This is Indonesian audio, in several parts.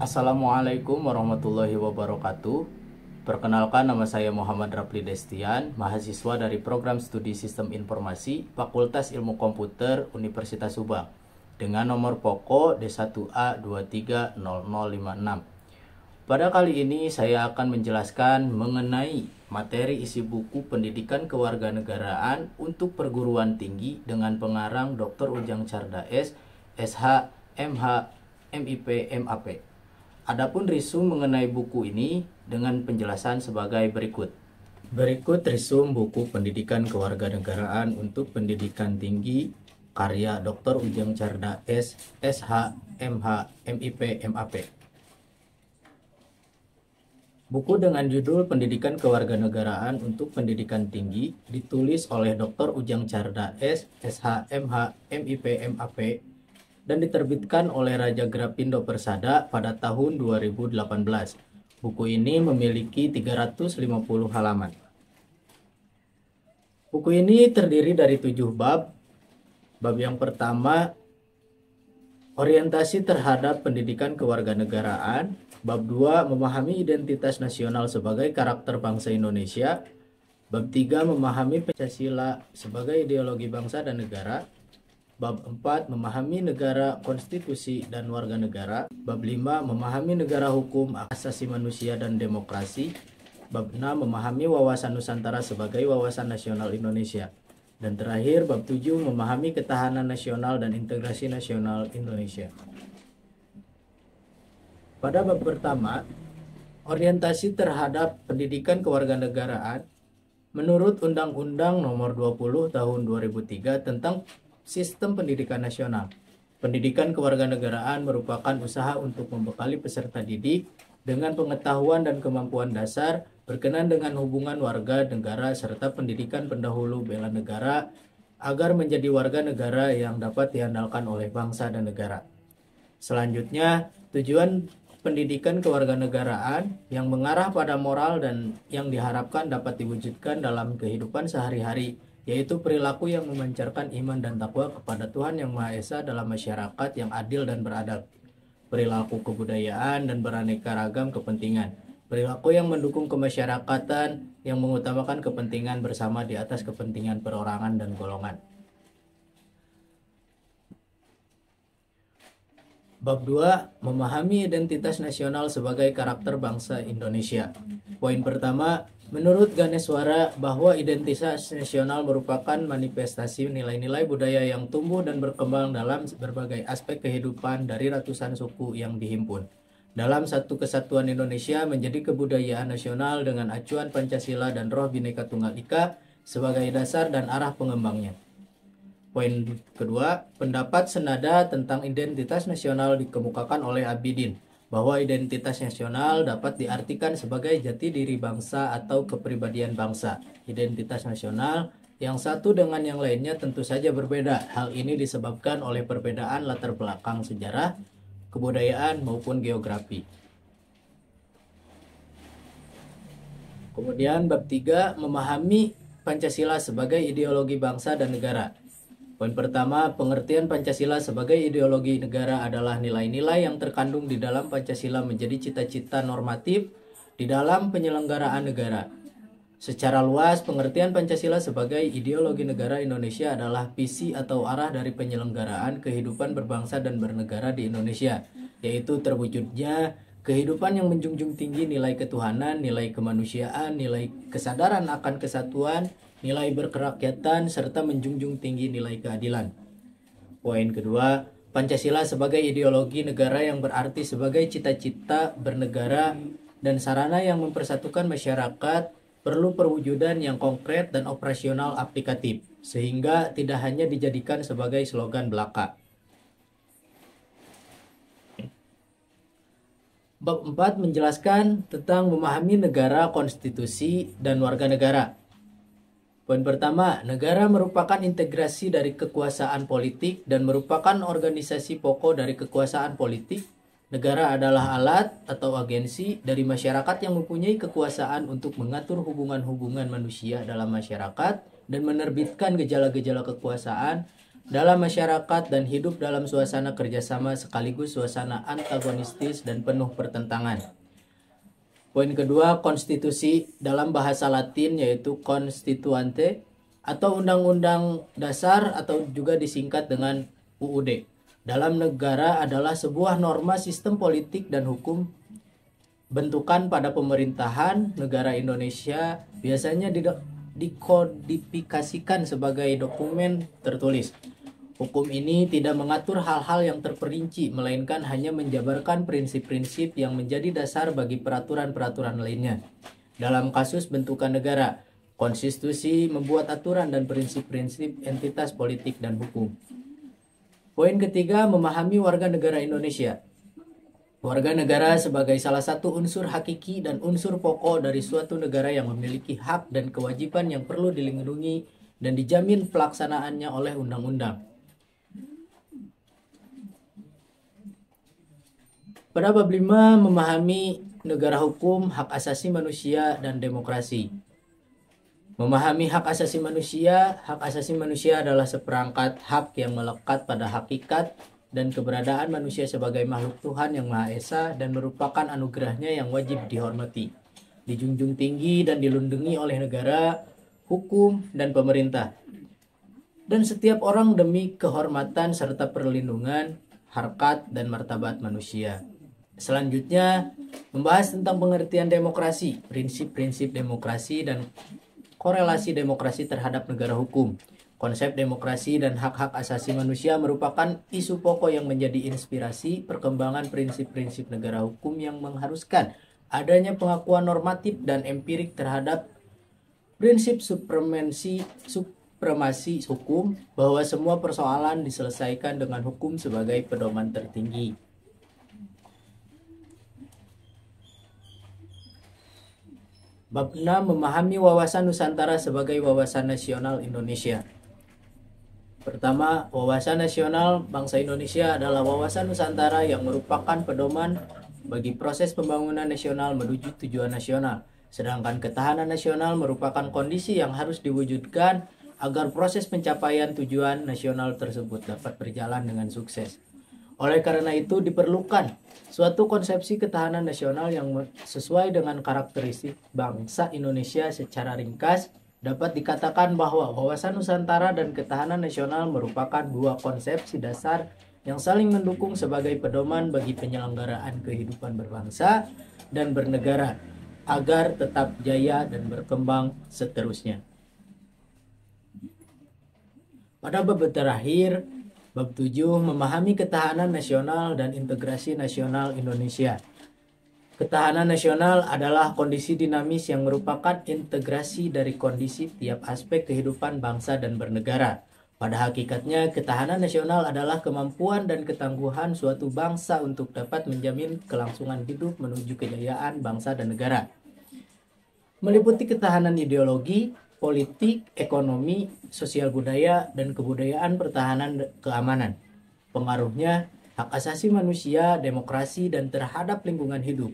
Assalamualaikum warahmatullahi wabarakatuh. Perkenalkan, nama saya Muhammad Rapli Destian, mahasiswa dari Program Studi Sistem Informasi Fakultas Ilmu Komputer Universitas Subang dengan nomor pokok D1A230056. Pada kali ini saya akan menjelaskan mengenai materi isi buku Pendidikan Kewarganegaraan untuk Perguruan Tinggi dengan pengarang Dr. Ujang Carda S, SH, MH, MIP, MAP. Adapun risum mengenai buku ini dengan penjelasan sebagai berikut. Berikut risum buku Pendidikan Kewarganegaraan untuk Pendidikan Tinggi karya Dr. Ujang Carda S, SH, MH, MIP, MAP. Buku dengan judul Pendidikan Kewarganegaraan untuk Pendidikan Tinggi ditulis oleh Dr. Ujang Carda S, SH, MH, MIP, MAP dan diterbitkan oleh Raja Grapindo Persada pada tahun 2018. Buku ini memiliki 350 halaman. Buku ini terdiri dari 7 bab. Bab yang pertama, orientasi terhadap pendidikan kewarganegaraan. Bab 2, memahami identitas nasional sebagai karakter bangsa Indonesia. Bab 3, memahami Pancasila sebagai ideologi bangsa dan negara. Bab 4, memahami negara, konstitusi, dan warga negara. Bab 5, memahami negara hukum, asasi manusia, dan demokrasi. Bab 6, memahami wawasan Nusantara sebagai wawasan nasional Indonesia. Dan terakhir, bab 7, memahami ketahanan nasional dan integrasi nasional Indonesia. Pada bab pertama, orientasi terhadap pendidikan kewarganegaraan, menurut Undang-Undang Nomor 20 Tahun 2003 tentang Sistem Pendidikan Nasional. Pendidikan kewarganegaraan merupakan usaha untuk membekali peserta didik dengan pengetahuan dan kemampuan dasar berkenaan dengan hubungan warga negara serta pendidikan pendahulu bela negara agar menjadi warga negara yang dapat diandalkan oleh bangsa dan negara. Selanjutnya, tujuan pendidikan kewarganegaraan yang mengarah pada moral dan yang diharapkan dapat diwujudkan dalam kehidupan sehari-hari, yaitu perilaku yang memancarkan iman dan takwa kepada Tuhan Yang Maha Esa dalam masyarakat yang adil dan beradab, perilaku kebudayaan dan beraneka ragam kepentingan, perilaku yang mendukung kemasyarakatan yang mengutamakan kepentingan bersama di atas kepentingan perorangan dan golongan. Bab 2, memahami identitas nasional sebagai karakter bangsa Indonesia. Poin pertama, menurut Ganeswara bahwa identitas nasional merupakan manifestasi nilai-nilai budaya yang tumbuh dan berkembang dalam berbagai aspek kehidupan dari ratusan suku yang dihimpun dalam satu kesatuan Indonesia menjadi kebudayaan nasional dengan acuan Pancasila dan roh Bhinneka Tunggal Ika sebagai dasar dan arah pengembangnya. Poin kedua, pendapat senada tentang identitas nasional dikemukakan oleh Abidin, bahwa identitas nasional dapat diartikan sebagai jati diri bangsa atau kepribadian bangsa. Identitas nasional yang satu dengan yang lainnya tentu saja berbeda. Hal ini disebabkan oleh perbedaan latar belakang sejarah, kebudayaan, maupun geografi. Kemudian bab 3, memahami Pancasila sebagai ideologi bangsa dan negara. Poin pertama, pengertian Pancasila sebagai ideologi negara adalah nilai-nilai yang terkandung di dalam Pancasila menjadi cita-cita normatif di dalam penyelenggaraan negara. Secara luas, pengertian Pancasila sebagai ideologi negara Indonesia adalah visi atau arah dari penyelenggaraan kehidupan berbangsa dan bernegara di Indonesia, yaitu terwujudnya kehidupan yang menjunjung tinggi nilai ketuhanan, nilai kemanusiaan, nilai kesadaran akan kesatuan, nilai berkerakyatan, serta menjunjung tinggi nilai keadilan. Poin kedua, Pancasila sebagai ideologi negara yang berarti sebagai cita-cita bernegara dan sarana yang mempersatukan masyarakat perlu perwujudan yang konkret dan operasional aplikatif, sehingga tidak hanya dijadikan sebagai slogan belaka. Bab 4 menjelaskan tentang memahami negara, konstitusi, dan warga negara. Poin pertama, negara merupakan integrasi dari kekuasaan politik dan merupakan organisasi pokok dari kekuasaan politik. Negara adalah alat atau agensi dari masyarakat yang mempunyai kekuasaan untuk mengatur hubungan-hubungan manusia dalam masyarakat dan menerbitkan gejala-gejala kekuasaan dalam masyarakat dan hidup dalam suasana kerjasama sekaligus suasana antagonistis dan penuh pertentangan. Poin kedua, konstitusi dalam bahasa Latin yaitu constituante atau undang-undang dasar atau juga disingkat dengan UUD. Dalam negara adalah sebuah norma sistem politik dan hukum bentukan pada pemerintahan negara Indonesia, biasanya dikodifikasikan sebagai dokumen tertulis. Hukum ini tidak mengatur hal-hal yang terperinci, melainkan hanya menjabarkan prinsip-prinsip yang menjadi dasar bagi peraturan-peraturan lainnya. Dalam kasus bentukan negara, konstitusi membuat aturan dan prinsip-prinsip entitas politik dan hukum. Poin ketiga, memahami warga negara Indonesia. Warga negara sebagai salah satu unsur hakiki dan unsur pokok dari suatu negara yang memiliki hak dan kewajiban yang perlu dilindungi dan dijamin pelaksanaannya oleh undang-undang. Pada bab 5, memahami negara hukum, hak asasi manusia, dan demokrasi. Memahami hak asasi manusia adalah seperangkat hak yang melekat pada hakikat dan keberadaan manusia sebagai makhluk Tuhan yang Maha Esa dan merupakan anugerahnya yang wajib dihormati, dijunjung tinggi dan dilindungi oleh negara, hukum, dan pemerintah. Dan setiap orang demi kehormatan serta perlindungan, harkat, dan martabat manusia. Selanjutnya, membahas tentang pengertian demokrasi, prinsip-prinsip demokrasi, dan korelasi demokrasi terhadap negara hukum. Konsep demokrasi dan hak-hak asasi manusia merupakan isu pokok yang menjadi inspirasi perkembangan prinsip-prinsip negara hukum yang mengharuskan adanya pengakuan normatif dan empirik terhadap prinsip supremasi hukum, bahwa semua persoalan diselesaikan dengan hukum sebagai pedoman tertinggi. Bab 6, memahami wawasan Nusantara sebagai wawasan nasional Indonesia. Pertama, wawasan nasional bangsa Indonesia adalah wawasan Nusantara yang merupakan pedoman bagi proses pembangunan nasional menuju tujuan nasional. Sedangkan ketahanan nasional merupakan kondisi yang harus diwujudkan agar proses pencapaian tujuan nasional tersebut dapat berjalan dengan sukses. Oleh karena itu diperlukan suatu konsepsi ketahanan nasional yang sesuai dengan karakteristik bangsa Indonesia. Secara ringkas, dapat dikatakan bahwa wawasan Nusantara dan ketahanan nasional merupakan dua konsepsi dasar yang saling mendukung sebagai pedoman bagi penyelenggaraan kehidupan berbangsa dan bernegara agar tetap jaya dan berkembang seterusnya. Pada bab terakhir, bab 7, memahami ketahanan nasional dan integrasi nasional Indonesia. Ketahanan nasional adalah kondisi dinamis yang merupakan integrasi dari kondisi tiap aspek kehidupan bangsa dan bernegara. Pada hakikatnya, ketahanan nasional adalah kemampuan dan ketangguhan suatu bangsa untuk dapat menjamin kelangsungan hidup menuju kejayaan bangsa dan negara. Meliputi ketahanan ideologi, politik, ekonomi, sosial budaya, dan kebudayaan, pertahanan keamanan. Pengaruhnya, hak asasi manusia, demokrasi, dan terhadap lingkungan hidup.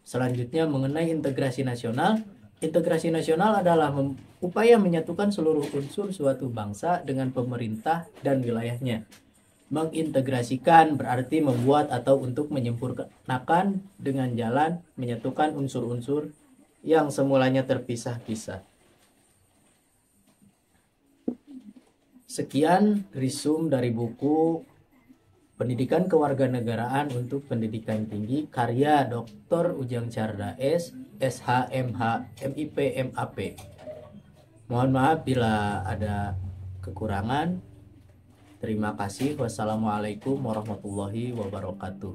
Selanjutnya, mengenai integrasi nasional. Integrasi nasional adalah upaya menyatukan seluruh unsur suatu bangsa dengan pemerintah dan wilayahnya. Mengintegrasikan berarti membuat atau untuk menyempurnakan dengan jalan menyatukan unsur-unsur yang semulanya terpisah-pisah. Sekian resume dari buku Pendidikan Kewarganegaraan untuk Pendidikan Tinggi karya Dr. Ujang Tjarda S, SHMH, MIP, MAP. Mohon maaf bila ada kekurangan. Terima kasih. Wassalamualaikum warahmatullahi wabarakatuh.